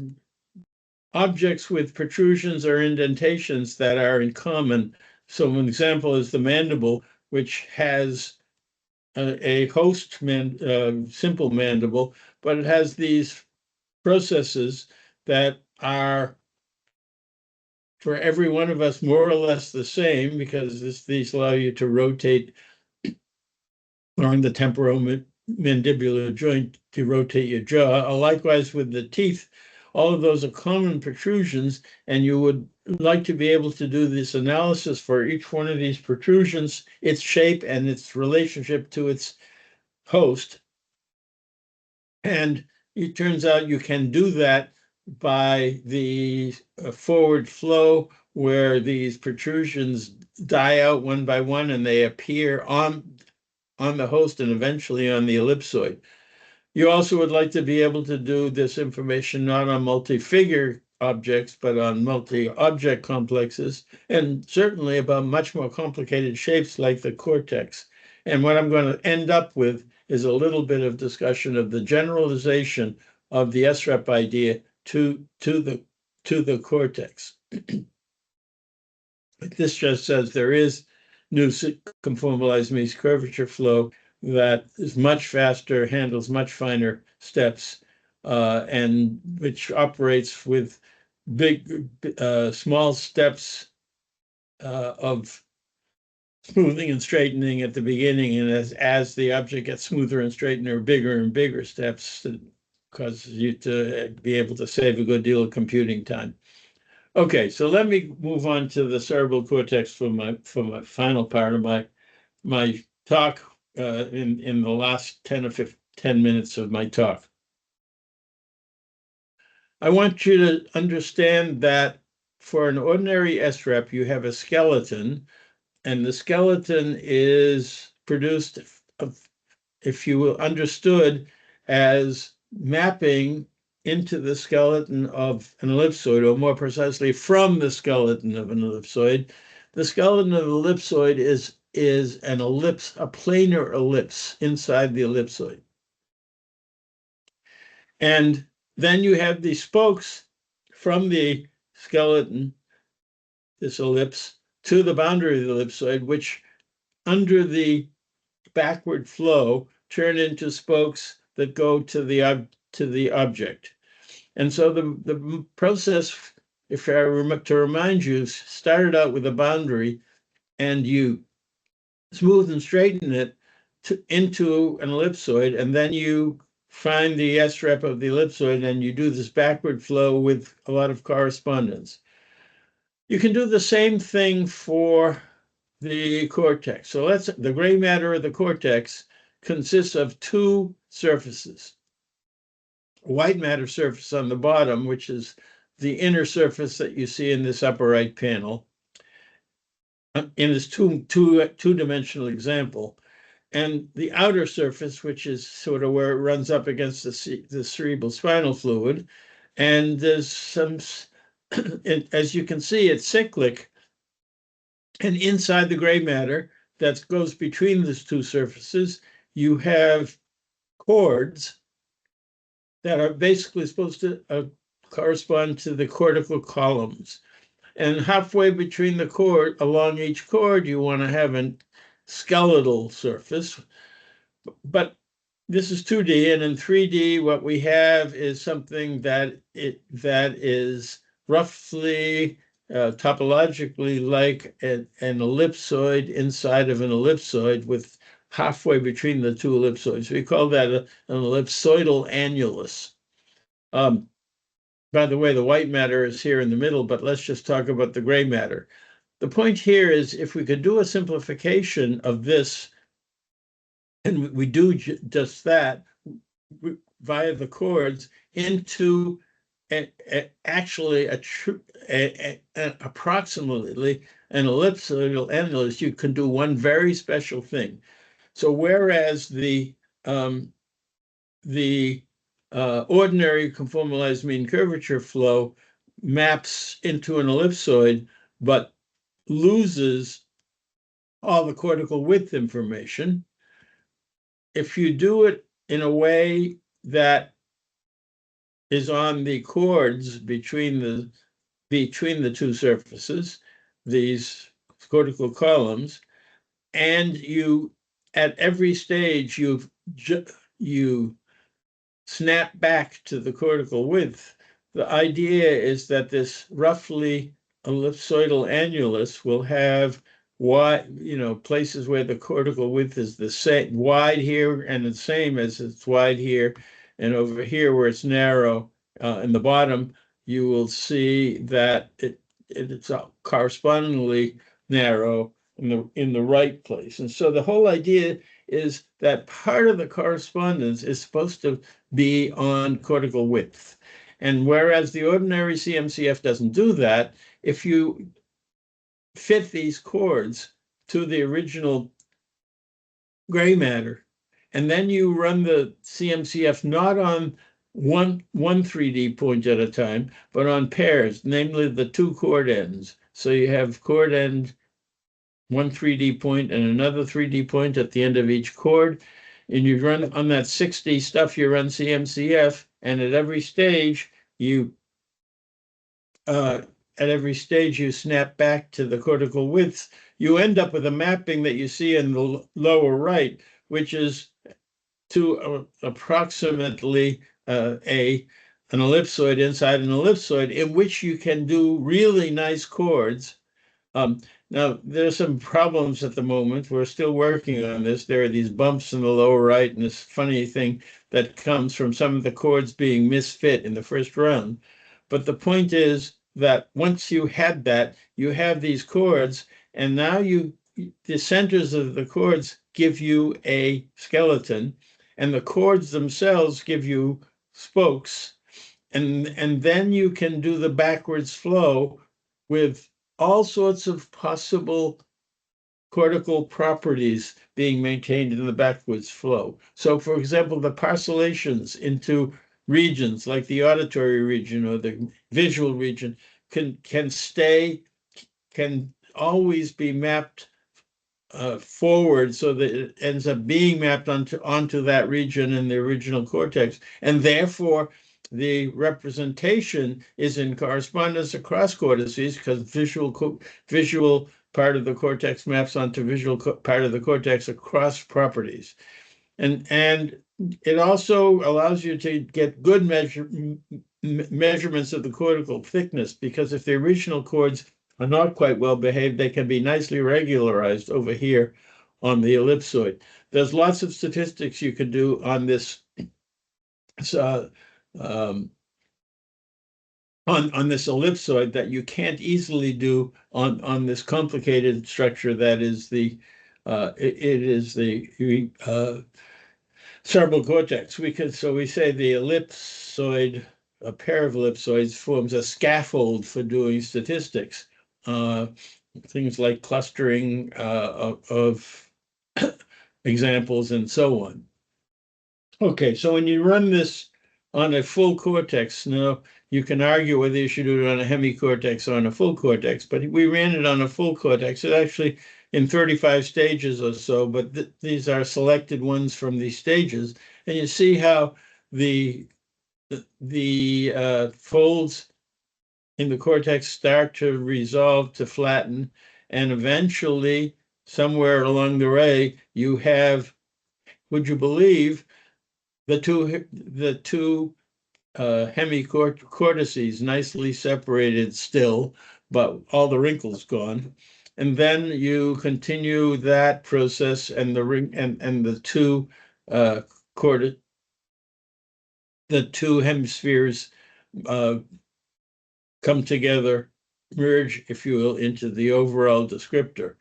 objects with protrusions or indentations that are in common. So an example is the mandible, which has a host simple mandible, but it has these processes that are for every one of us more or less the same, because these allow you to rotate along the temporomandibular joint to rotate your jaw. Likewise with the teeth, all of those are common protrusions, and you would like to be able to do this analysis for each one of these protrusions, its shape and its relationship to its host. And it turns out you can do that by the forward flow, where these protrusions die out one by one and they appear on the host and eventually on the ellipsoid. You also would like to be able to do this information not on multi-figure objects, but on multi-object complexes, and certainly about much more complicated shapes like the cortex. And what I'm going to end up with is a little bit of discussion of the generalization of the SREP idea to the cortex. This just says there is new conformalized means curvature flow that is much faster, handles much finer steps, and which operates with small steps of smoothing and straightening at the beginning, and as the object gets smoother and straighter, bigger and bigger steps that causes you to be able to save a good deal of computing time. Okay, so let me move on to the cerebral cortex for my final part of my talk in the last 10 or 10 minutes of my talk. I want you to understand that for an ordinary SREP, you have a skeleton, and the skeleton is produced, if you will, understood as mapping into the skeleton of an ellipsoid, or more precisely, from the skeleton of an ellipsoid. The skeleton of the ellipsoid is an ellipse, a planar ellipse inside the ellipsoid. And then you have the spokes from the skeleton, this ellipse, to the boundary of the ellipsoid, which under the backward flow turn into spokes that go to the object. And so the process, if I to remind you, started out with a boundary, and you smooth and straighten it into an ellipsoid, and then you find the S-rep of the ellipsoid, and you do this backward flow with a lot of correspondence. You can do the same thing for the cortex. So the gray matter of the cortex consists of two surfaces. A white matter surface on the bottom, which is the inner surface that you see in this upper right panel, in this two-dimensional example, and the outer surface, which is sort of where it runs up against the cerebral spinal fluid. And there's some, as you can see, it's cyclic. And inside the gray matter that goes between these two surfaces, you have cords that are basically supposed to correspond to the cortical columns. And halfway between the cord, along each cord, you want to have a skeletal surface. But this is 2D, and in 3D, what we have is something that is roughly topologically like an ellipsoid inside of an ellipsoid, with halfway between the two ellipsoids. We call that an ellipsoidal annulus. By the way, the white matter is here in the middle, but let's just talk about the gray matter. The point here is, if we could do a simplification of this, and we do just that via the cords, into actually approximately an ellipsoidal annulus, you can do one very special thing. So whereas the ordinary conformalized mean curvature flow maps into an ellipsoid, but loses all the cortical width information, if you do it in a way that is on the cords between the two surfaces, these cortical columns, and you at every stage you snap back to the cortical width, the idea is that this roughly ellipsoidal annulus will have places where the cortical width is the same, wide here and the same as it's wide here, and over here where it's narrow in the bottom, you will see that it's correspondingly narrow in the right place. And so the whole idea is that part of the correspondence is supposed to be on cortical width. And whereas the ordinary CMCF doesn't do that, if you fit these cords to the original gray matter, and then you run the CMCF not on one 3D point at a time, but on pairs, namely the two chord ends. So you have chord end, one 3D point and another 3D point at the end of each chord. And you run on that 6D stuff, you run CMCF, and at every stage you snap back to the cortical width. You end up with a mapping that you see in the lower right, which is to approximately an ellipsoid inside an ellipsoid, in which you can do really nice chords. Now, there's some problems at the moment. We're still working on this. There are these bumps in the lower right, and this funny thing that comes from some of the chords being misfit in the first round. But the point is that once you had that, you have these chords, and now the centers of the chords give you a skeleton, and the chords themselves give you spokes, and then you can do the backwards flow with all sorts of possible cortical properties being maintained in the backwards flow. So, for example, the parcellations into regions like the auditory region or the visual region can always be mapped forward, so that it ends up being mapped onto that region in the original cortex, and therefore the representation is in correspondence across cortices, because visual part of the cortex maps onto visual part of the cortex across properties, and it also allows you to get good measurements of the cortical thickness, because if the original chords are not quite well behaved, they can be nicely regularized over here on the ellipsoid. There's lots of statistics you can do on this um, on this ellipsoid that you can't easily do on this complicated structure that is the it is the cerebral cortex. So we say the ellipsoid, a pair of ellipsoids forms a scaffold for doing statistics. Things like clustering of examples and so on. Okay, so when you run this on a full cortex, now you can argue whether you should do it on a hemicortex or on a full cortex, but we ran it on a full cortex. It actually in 35 stages or so, but these are selected ones from these stages. And you see how the folds in the cortex start to resolve, to flatten, and eventually, somewhere along the way, you have, would you believe, the two hemicortices nicely separated still, but all the wrinkles gone. And then you continue that process, and the two the two hemispheres come together, merge, if you will, into the overall descriptor.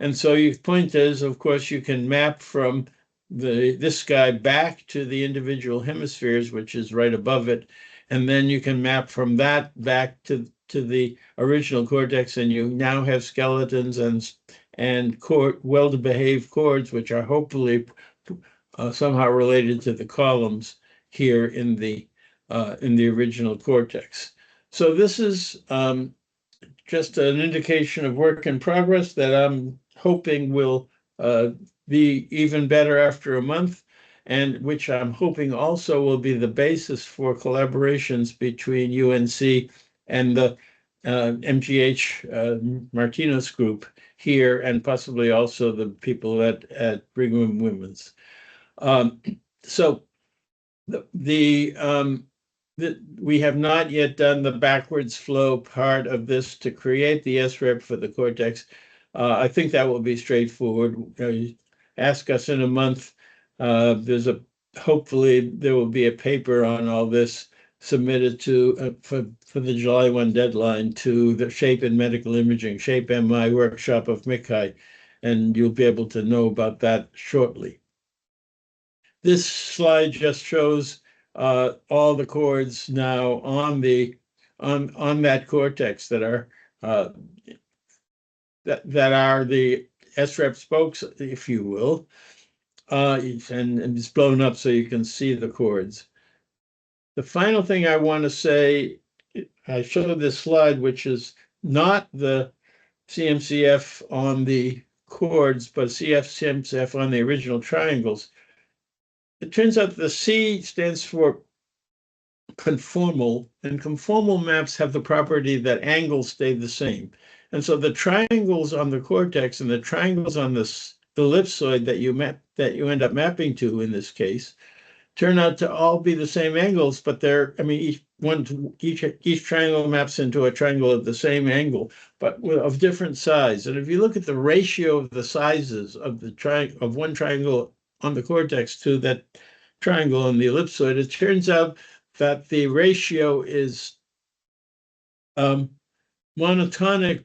And so your point is, of course, you can map from this guy back to the individual hemispheres, which is right above it. And then you can map from that back to the original cortex, and you now have skeletons and well-behaved cords, which are hopefully somehow related to the columns here in the original cortex. So this is just an indication of work in progress that I'm hoping will be even better after a month, and which I'm hoping also will be the basis for collaborations between UNC and the MGH Martinos group here, and possibly also the people at Brigham and Women's. So we have not yet done the backwards flow part of this to create the SREP for the cortex. I think that will be straightforward. Ask us in a month. Hopefully there will be a paper on all this submitted to for the July 1 deadline to the Shape and Medical Imaging, Shape MI workshop of MICI, and you'll be able to know about that shortly. This slide just shows all the cords now on that cortex that are that are the SREP spokes, if you will, and it's blown up so you can see the cords. The final thing I want to say, I showed this slide, which is not the CMCF on the cords, but CMCF on the original triangles. It turns out the C stands for conformal, and conformal maps have the property that angles stay the same. And so the triangles on the cortex and the triangles on the ellipsoid that you end up mapping to in this case turn out to all be the same angles, but each triangle maps into a triangle of the same angle, but of different size. And if you look at the ratio of the sizes of one triangle on the cortex to that triangle on the ellipsoid, it turns out that the ratio is monotonic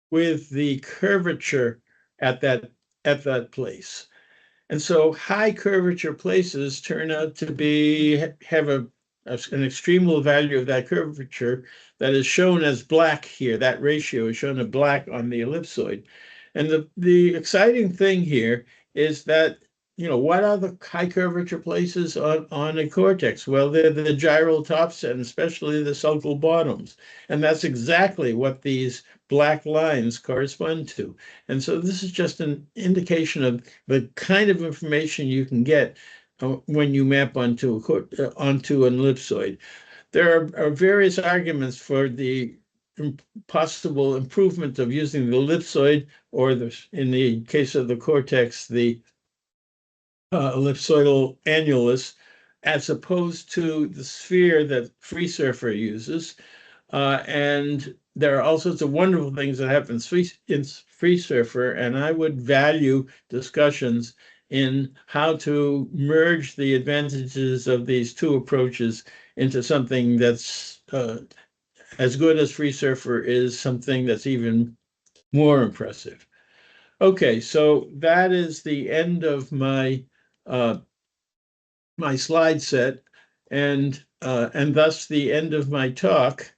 with the curvature at that place. And so high curvature places turn out to have an extreme value of that curvature that is shown as black here. That ratio is shown as black on the ellipsoid. And the exciting thing here is that, what are the high curvature places on a cortex? Well, they're the gyral tops and especially the sulcal bottoms. And that's exactly what these black lines correspond to. And so this is just an indication of the kind of information you can get when you map onto an ellipsoid. There are various arguments for the possible improvement of using the ellipsoid, or in the case of the cortex, the ellipsoidal annulus, as opposed to the sphere that FreeSurfer uses. And there are all sorts of wonderful things that happen in free surfer, and I would value discussions in how to merge the advantages of these two approaches into something that's as good as free surfer is, something that's even more impressive. Okay, so that is the end of my my slide set, and thus the end of my talk.